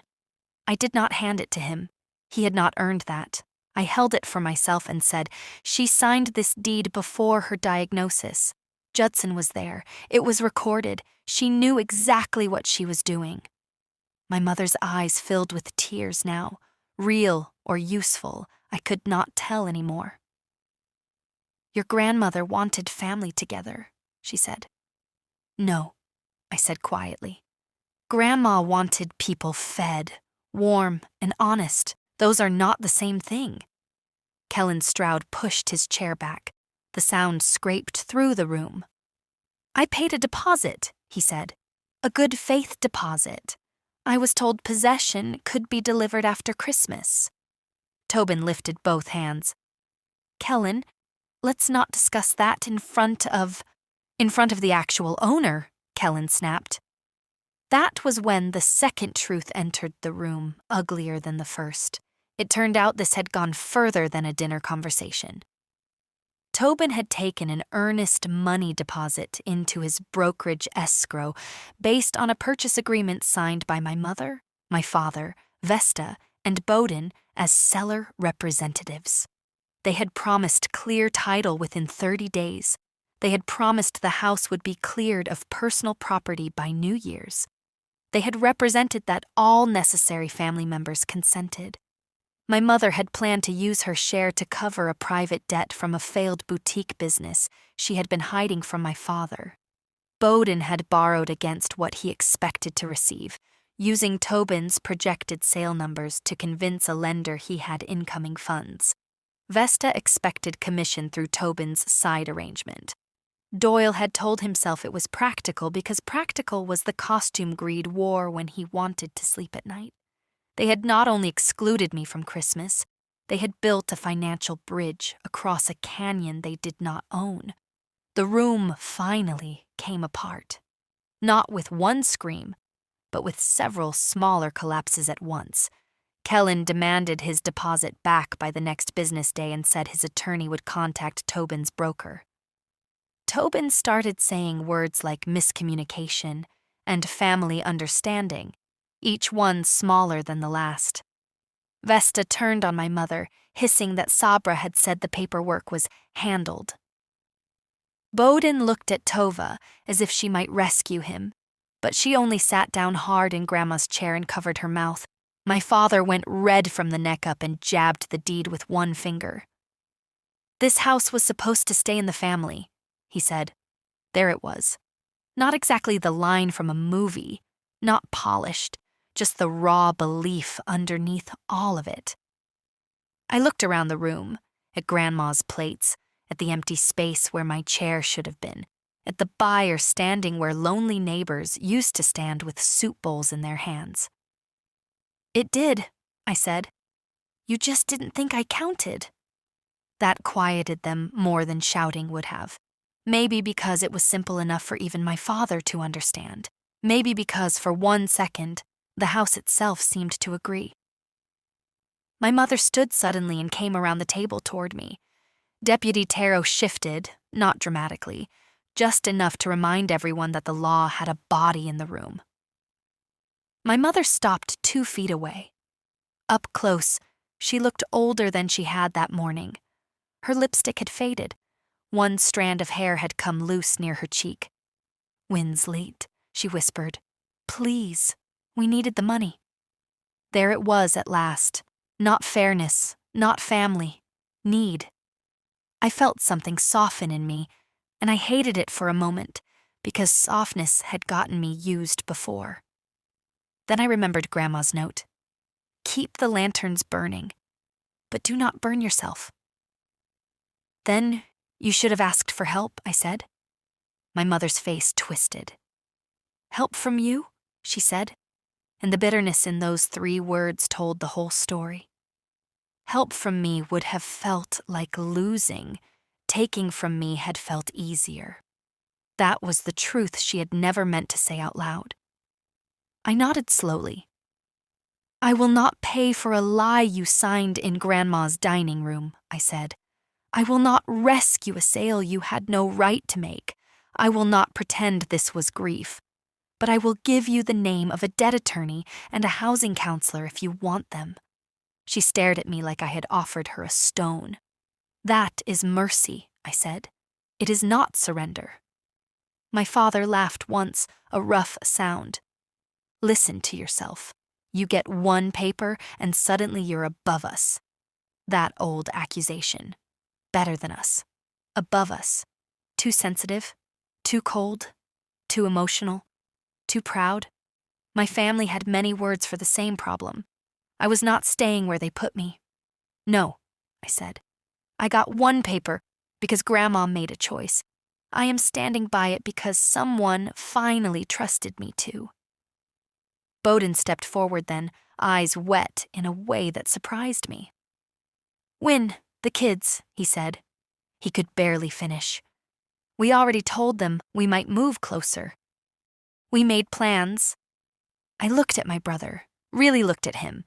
I did not hand it to him. He had not earned that. I held it for myself and said, "She signed this deed before her diagnosis. Judson was there. It was recorded. She knew exactly what she was doing." My mother's eyes filled with tears now, real or useful, I could not tell anymore. "Your grandmother wanted family together," she said. "No," I said quietly. "Grandma wanted people fed, warm, and honest. Those are not the same thing." Kellen Stroud pushed his chair back. The sound scraped through the room. "I paid a deposit," he said. "A good faith deposit. I was told possession could be delivered after Christmas." Tobin lifted both hands. "Kellen, let's not discuss that in front of the actual owner," Kellen snapped. That was when the second truth entered the room, uglier than the first. It turned out this had gone further than a dinner conversation. Tobin had taken an earnest money deposit into his brokerage escrow based on a purchase agreement signed by my mother, my father, Vesta, and Bowden as seller representatives. They had promised clear title within 30 days. They had promised the house would be cleared of personal property by New Year's. They had represented that all necessary family members consented. My mother had planned to use her share to cover a private debt from a failed boutique business she had been hiding from my father. Bowden had borrowed against what he expected to receive, using Tobin's projected sale numbers to convince a lender he had incoming funds. Vesta expected commission through Tobin's side arrangement. Doyle had told himself it was practical because practical was the costume Greed wore when he wanted to sleep at night. They had not only excluded me from Christmas, they had built a financial bridge across a canyon they did not own. The room finally came apart. Not with one scream, but with several smaller collapses at once. Kellen demanded his deposit back by the next business day and said his attorney would contact Tobin's broker. Tobin started saying words like miscommunication and family understanding, each one smaller than the last. Vesta turned on my mother, hissing that Sabra had said the paperwork was handled. Bowden looked at Tova as if she might rescue him, but she only sat down hard in Grandma's chair and covered her mouth. My father went red from the neck up and jabbed the deed with one finger. "This house was supposed to stay in the family," he said. There it was. Not exactly the line from a movie, not polished, just the raw belief underneath all of it. I looked around the room, at Grandma's plates, at the empty space where my chair should have been, at the buyer standing where lonely neighbors used to stand with soup bowls in their hands. "It did," I said. "You just didn't think I counted." That quieted them more than shouting would have. Maybe because it was simple enough for even my father to understand. Maybe because for 1 second, the house itself seemed to agree. My mother stood suddenly and came around the table toward me. Deputy Taro shifted, not dramatically, just enough to remind everyone that the law had a body in the room. My mother stopped 2 feet away. Up close, she looked older than she had that morning. Her lipstick had faded. One strand of hair had come loose near her cheek. "Winslet," she whispered. "Please, we needed the money." There it was at last. Not fairness, not family. Need. I felt something soften in me, and I hated it for a moment, because softness had gotten me used before. Then I remembered Grandma's note. "Keep the lanterns burning, but do not burn yourself." "Then you should have asked for help," I said. My mother's face twisted. "Help from you?" she said, and the bitterness in those 3 words told the whole story. Help from me would have felt like losing. Taking from me had felt easier. That was the truth she had never meant to say out loud. I nodded slowly. "I will not pay for a lie you signed in Grandma's dining room," I said. "I will not rescue a sale you had no right to make. I will not pretend this was grief. But I will give you the name of a debt attorney and a housing counselor if you want them." She stared at me like I had offered her a stone. "That is mercy," I said. "It is not surrender." My father laughed once, a rough sound. "Listen to yourself. You get 1 paper and suddenly you're above us." That old accusation. Better than us. Above us. Too sensitive. Too cold. Too emotional. Too proud. My family had many words for the same problem. I was not staying where they put me. "No," I said. "I got 1 paper because Grandma made a choice. I am standing by it because someone finally trusted me to." Bowden stepped forward then, eyes wet in a way that surprised me. "Win, the kids," he said. He could barely finish. "We already told them we might move closer. We made plans." I looked at my brother, really looked at him.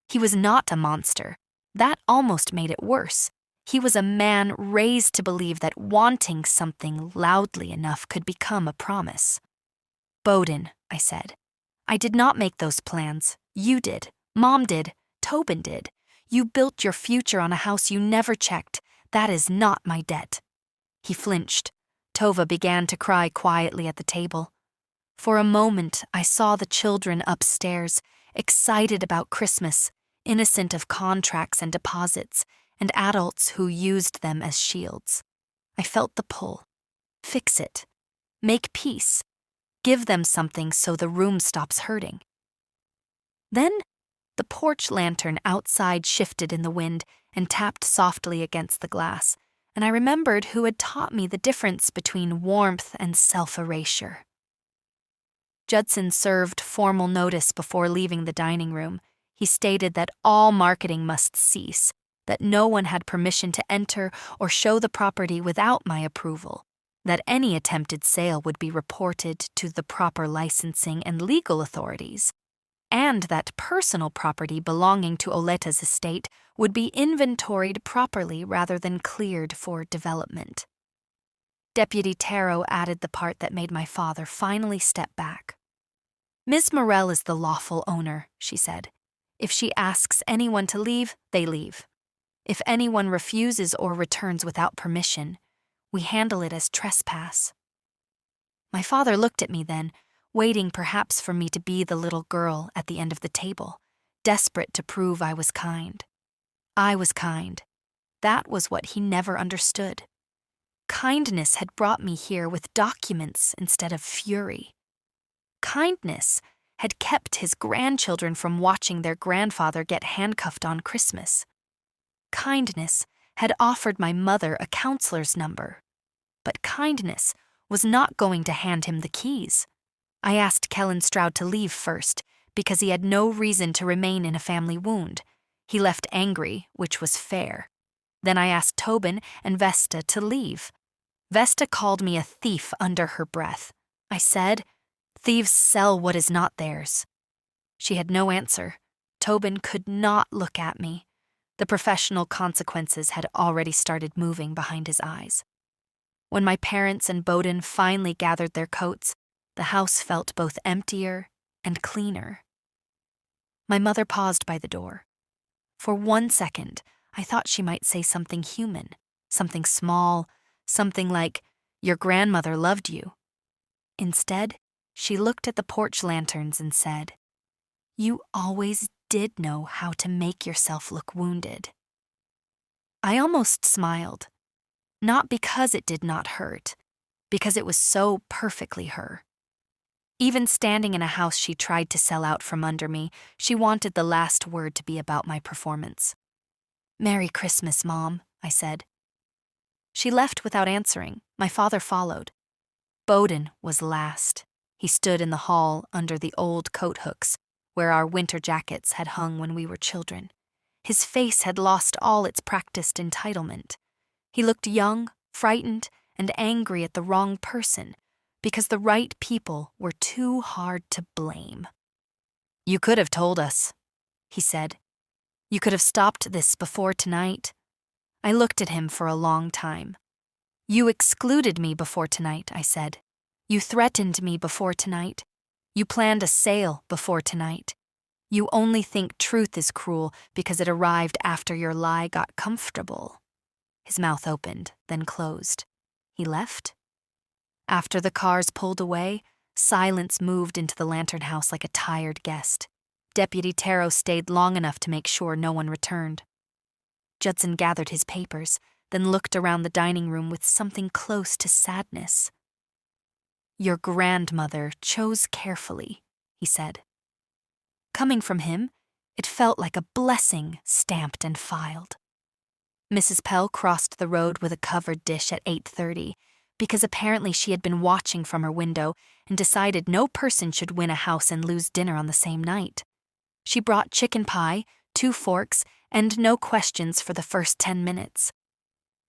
He was not a monster. That almost made it worse. He was a man raised to believe that wanting something loudly enough could become a promise. "Bowden," I said, "I did not make those plans. You did. Mom did. Tobin did. You built your future on a house you never checked. That is not my debt." He flinched. Tova began to cry quietly at the table. For a moment, I saw the children upstairs, excited about Christmas, innocent of contracts and deposits, and adults who used them as shields. I felt the pull. Fix it. Make peace. Give them something so the room stops hurting. Then, the porch lantern outside shifted in the wind and tapped softly against the glass, and I remembered who had taught me the difference between warmth and self-erasure. Judson served formal notice before leaving the dining room. He stated that all marketing must cease, that no one had permission to enter or show the property without my approval, that any attempted sale would be reported to the proper licensing and legal authorities, and that personal property belonging to Oleta's estate would be inventoried properly rather than cleared for development. Deputy Taro added the part that made my father finally step back. "Miss Morrell is the lawful owner," she said. "If she asks anyone to leave, they leave. If anyone refuses or returns without permission, we handle it as trespass." My father looked at me then, waiting perhaps for me to be the little girl at the end of the table, desperate to prove I was kind. I was kind. That was what he never understood. Kindness had brought me here with documents instead of fury. Kindness had kept his grandchildren from watching their grandfather get handcuffed on Christmas. Kindness had offered my mother a counselor's number. But kindness was not going to hand him the keys. I asked Kellen Stroud to leave first, because he had no reason to remain in a family wound. He left angry, which was fair. Then I asked Tobin and Vesta to leave. Vesta called me a thief under her breath. I said, "Thieves sell what is not theirs." She had no answer. Tobin could not look at me. The professional consequences had already started moving behind his eyes. When my parents and Bowden finally gathered their coats, the house felt both emptier and cleaner. My mother paused by the door. For 1 second, I thought she might say something human, something small, something like, "Your grandmother loved you." Instead, she looked at the porch lanterns and said, "You always did know how to make yourself look wounded." I almost smiled, not because it did not hurt, because it was so perfectly her. Even standing in a house she tried to sell out from under me, she wanted the last word to be about my performance. "Merry Christmas, Mom," I said. She left without answering. My father followed. Bowden was last. He stood in the hall under the old coat hooks, where our winter jackets had hung when we were children. His face had lost all its practiced entitlement. He looked young, frightened, and angry at the wrong person, because the right people were too hard to blame. "You could have told us," he said. "You could have stopped this before tonight." I looked at him for a long time. "You excluded me before tonight," I said. "You threatened me before tonight. You planned a sale before tonight. You only think truth is cruel because it arrived after your lie got comfortable." His mouth opened, then closed. He left? After the cars pulled away, silence moved into the lantern house like a tired guest. Deputy Tarot stayed long enough to make sure no one returned. Judson gathered his papers, then looked around the dining room with something close to sadness. "Your grandmother chose carefully," he said. Coming from him, it felt like a blessing stamped and filed. Mrs. Pell crossed the road with a covered dish at 8:30, because apparently she had been watching from her window and decided no person should win a house and lose dinner on the same night. She brought chicken pie, 2 forks, and no questions for the first 10 minutes.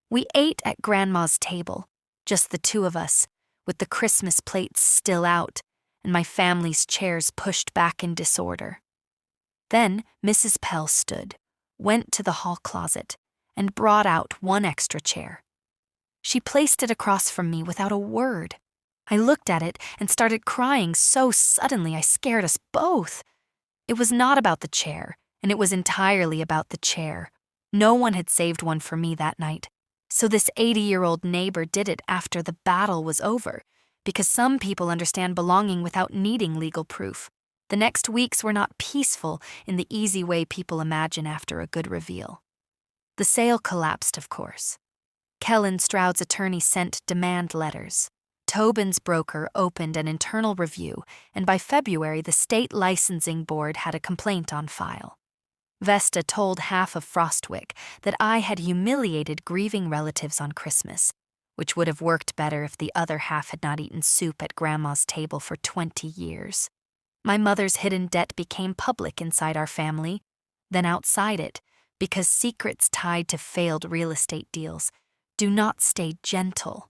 We ate at Grandma's table, just the 2 of us, with the Christmas plates still out and my family's chairs pushed back in disorder. Then Mrs. Pell stood, went to the hall closet, and brought out 1 extra chair. She placed it across from me without a word. I looked at it and started crying so suddenly I scared us both. It was not about the chair, and it was entirely about the chair. No one had saved one for me that night, so this 80-year-old neighbor did it after the battle was over, because some people understand belonging without needing legal proof. The next weeks were not peaceful in the easy way people imagine after a good reveal. The sale collapsed, of course. Kellen Stroud's attorney sent demand letters. Tobin's broker opened an internal review, and by February the state licensing board had a complaint on file. Vesta told half of Frostwick that I had humiliated grieving relatives on Christmas, which would have worked better if the other half had not eaten soup at Grandma's table for 20 years. My mother's hidden debt became public inside our family, then outside it, because secrets tied to failed real estate deals do not stay gentle.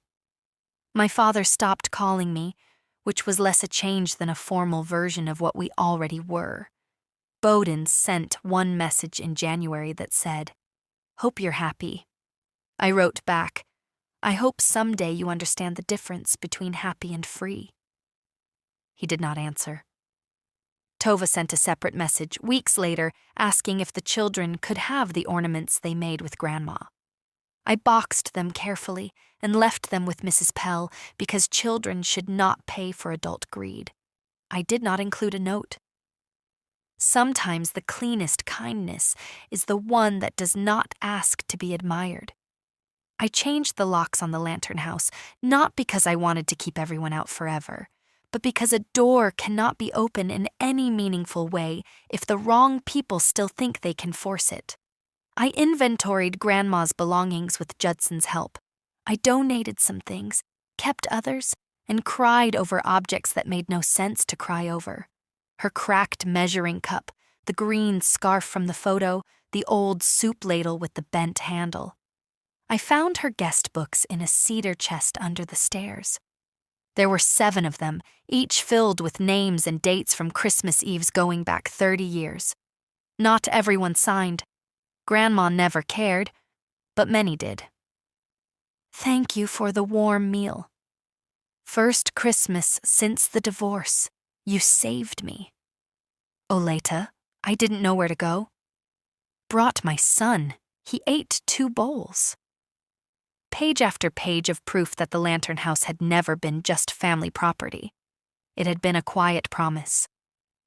My father stopped calling me, which was less a change than a formal version of what we already were. Bowden sent 1 message in January that said, "Hope you're happy." I wrote back, "I hope someday you understand the difference between happy and free." He did not answer. Tova sent a separate message weeks later asking if the children could have the ornaments they made with Grandma. I boxed them carefully and left them with Mrs. Pell because children should not pay for adult greed. I did not include a note. Sometimes the cleanest kindness is the one that does not ask to be admired. I changed the locks on the lantern house, not because I wanted to keep everyone out forever, but because a door cannot be open in any meaningful way if the wrong people still think they can force it. I inventoried Grandma's belongings with Judson's help. I donated some things, kept others, and cried over objects that made no sense to cry over. Her cracked measuring cup, the green scarf from the photo, the old soup ladle with the bent handle. I found her guest books in a cedar chest under the stairs. There were 7 of them, each filled with names and dates from Christmas Eves going back 30 years. Not everyone signed. Grandma never cared, but many did. "Thank you for the warm meal. First Christmas since the divorce. You saved me." "Oleta," I didn't know where to go. Brought my son. He ate 2 bowls. Page after page of proof that the lantern house had never been just family property. It had been a quiet promise.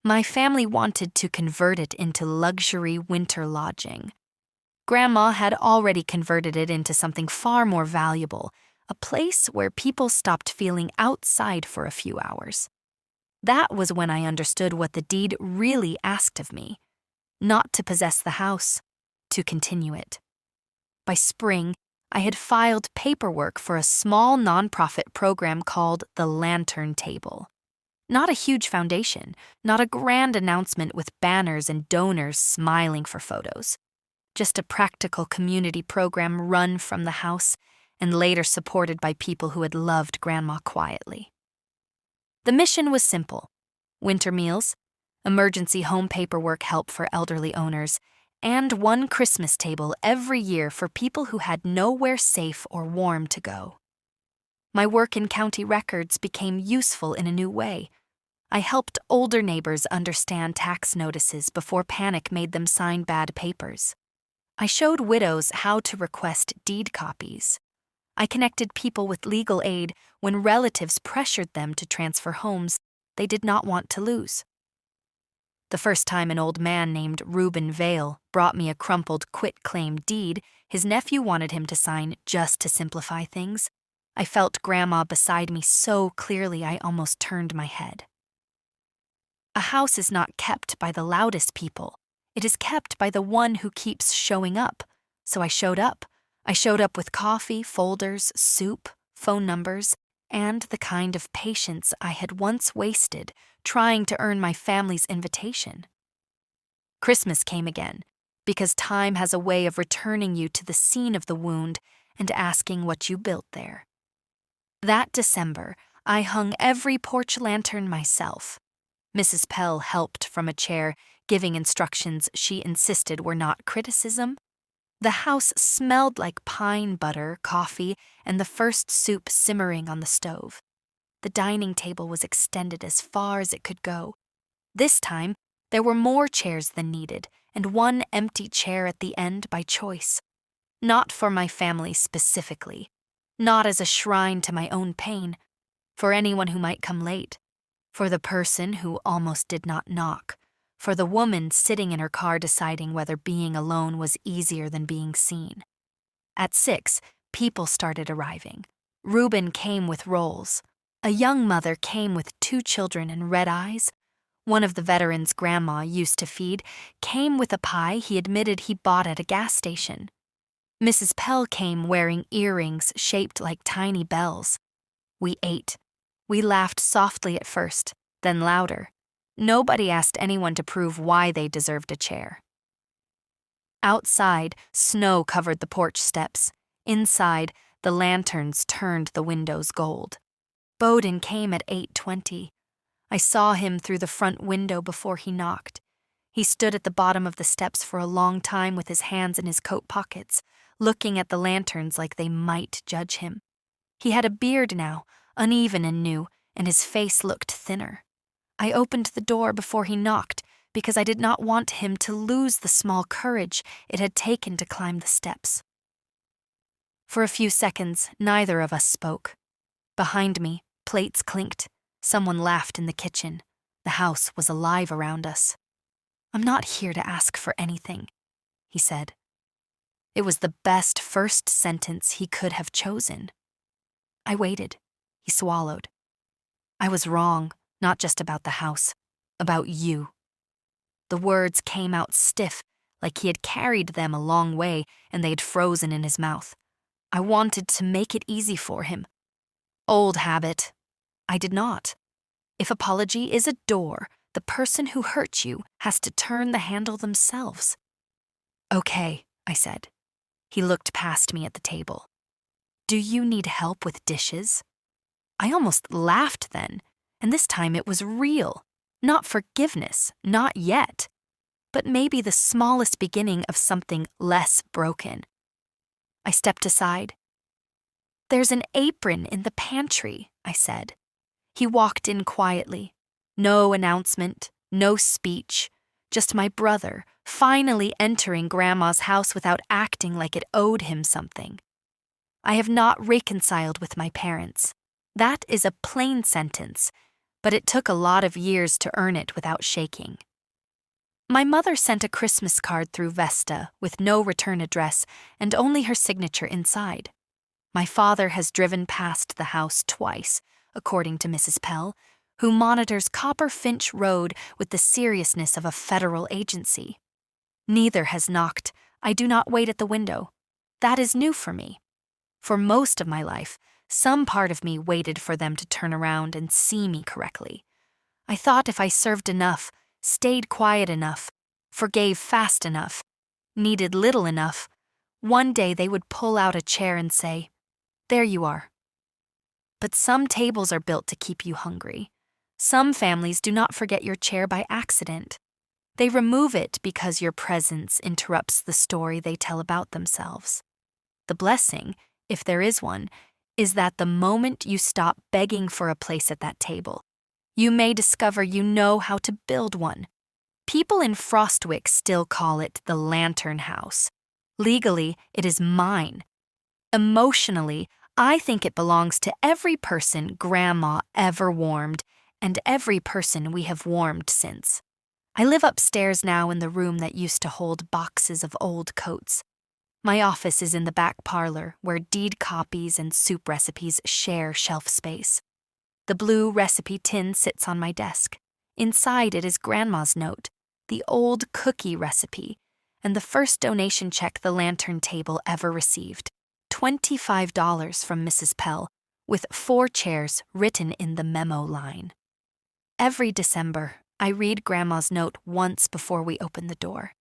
My family wanted to convert it into luxury winter lodging. Grandma had already converted it into something far more valuable, a place where people stopped feeling outside for a few hours. That was when I understood what the deed really asked of me. Not to possess the house, to continue it. By spring, I had filed paperwork for a small nonprofit program called the Lantern Table. Not a huge foundation, not a grand announcement with banners and donors smiling for photos. Just a practical community program run from the house and later supported by people who had loved Grandma quietly. The mission was simple: winter meals, emergency home paperwork help for elderly owners, and one Christmas table every year for people who had nowhere safe or warm to go. My work in county records became useful in a new way. I helped older neighbors understand tax notices before panic made them sign bad papers. I showed widows how to request deed copies. I connected people with legal aid when relatives pressured them to transfer homes they did not want to lose. The first time an old man named Reuben Vale brought me a crumpled quitclaim deed his nephew wanted him to sign just to simplify things, I felt Grandma beside me so clearly I almost turned my head. A house is not kept by the loudest people. It is kept by the one who keeps showing up. So I showed up. I showed up with coffee, folders, soup, phone numbers, and the kind of patience I had once wasted trying to earn my family's invitation. Christmas came again, because time has a way of returning you to the scene of the wound and asking what you built there. That December, I hung every porch lantern myself. Mrs. Pell helped from a chair, giving instructions she insisted were not criticism. The house smelled like pine butter, coffee, and the first soup simmering on the stove. The dining table was extended as far as it could go. This time, there were more chairs than needed, and one empty chair at the end by choice. Not for my family specifically, not as a shrine to my own pain, for anyone who might come late, for the person who almost did not knock, for the woman sitting in her car deciding whether being alone was easier than being seen. At 6, people started arriving. Reuben came with rolls. A young mother came with 2 children and red eyes. One of the veterans Grandma used to feed came with a pie he admitted he bought at a gas station. Mrs. Pell came wearing earrings shaped like tiny bells. We ate. We laughed softly at first, then louder. Nobody asked anyone to prove why they deserved a chair. Outside, snow covered the porch steps. Inside, the lanterns turned the windows gold. Bowden came at 8:20. I saw him through the front window before he knocked. He stood at the bottom of the steps for a long time with his hands in his coat pockets, looking at the lanterns like they might judge him. He had a beard now, uneven and new, and his face looked thinner. I opened the door before he knocked because I did not want him to lose the small courage it had taken to climb the steps. For a few seconds, neither of us spoke. Behind me, plates clinked. Someone laughed in the kitchen. The house was alive around us. "I'm not here to ask for anything," he said. It was the best first sentence he could have chosen. I waited. He swallowed. "I was wrong, not just about the house, about you." The words came out stiff, like he had carried them a long way and they had frozen in his mouth. I wanted to make it easy for him. Old habit. I did not. If apology is a door, the person who hurt you has to turn the handle themselves. "Okay," I said. He looked past me at the table. "Do you need help with dishes?" I almost laughed then, and this time it was real. Not forgiveness, not yet, but maybe the smallest beginning of something less broken. I stepped aside. "There's an apron in the pantry," I said. He walked in quietly. No announcement, no speech, just my brother, finally entering Grandma's house without acting like it owed him something. I have not reconciled with my parents. That is a plain sentence, but it took a lot of years to earn it without shaking. My mother sent a Christmas card through Vesta with no return address and only her signature inside. My father has driven past the house twice, according to Mrs. Pell, who monitors Copper Finch Road with the seriousness of a federal agency. Neither has knocked. I do not wait at the window. That is new for me. For most of my life, some part of me waited for them to turn around and see me correctly. I thought if I served enough, stayed quiet enough, forgave fast enough, needed little enough, one day they would pull out a chair and say, "There you are." But some tables are built to keep you hungry. Some families do not forget your chair by accident. They remove it because your presence interrupts the story they tell about themselves. The blessing, if there is one, is that the moment you stop begging for a place at that table, you may discover you know how to build one. People in Frostwick still call it the Lantern House. Legally, it is mine. Emotionally, I think it belongs to every person Grandma ever warmed and every person we have warmed since. I live upstairs now in the room that used to hold boxes of old coats. My office is in the back parlor where deed copies and soup recipes share shelf space. The blue recipe tin sits on my desk. Inside it is Grandma's note, the old cookie recipe, and the first donation check the Lantern table ever received, $25 from Mrs. Pell, with 4 chairs written in the memo line. Every December, I read Grandma's note once before we open the door.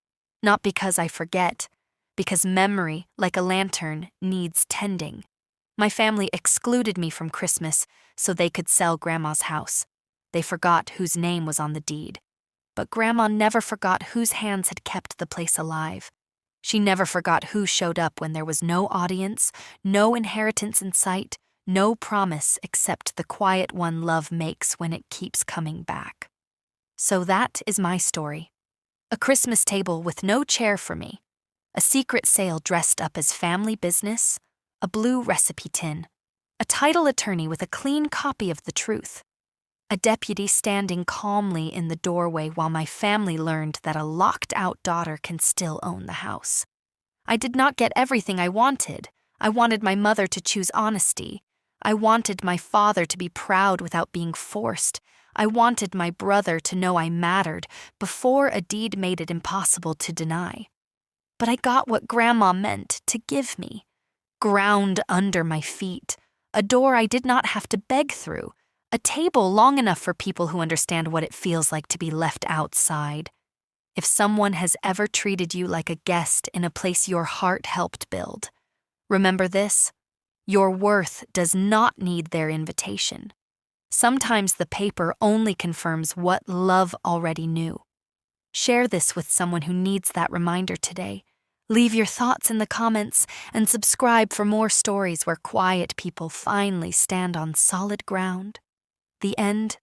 Not because I forget, because memory, like a lantern, needs tending. My family excluded me from Christmas so they could sell Grandma's house. They forgot whose name was on the deed. But Grandma never forgot whose hands had kept the place alive. She never forgot who showed up when there was no audience, no inheritance in sight, no promise except the quiet one love makes when it keeps coming back. So that is my story. A Christmas table with no chair for me. A secret sale dressed up as family business. A blue recipe tin. A title attorney with a clean copy of the truth. A deputy standing calmly in the doorway while my family learned that a locked-out daughter can still own the house. I did not get everything I wanted. I wanted my mother to choose honesty. I wanted my father to be proud without being forced. I wanted my brother to know I mattered before a deed made it impossible to deny. But I got what Grandma meant to give me. Ground under my feet. A door I did not have to beg through. A table long enough for people who understand what it feels like to be left outside. If someone has ever treated you like a guest in a place your heart helped build, remember this: your worth does not need their invitation. Sometimes the paper only confirms what love already knew. Share this with someone who needs that reminder today. Leave your thoughts in the comments and subscribe for more stories where quiet people finally stand on solid ground. The end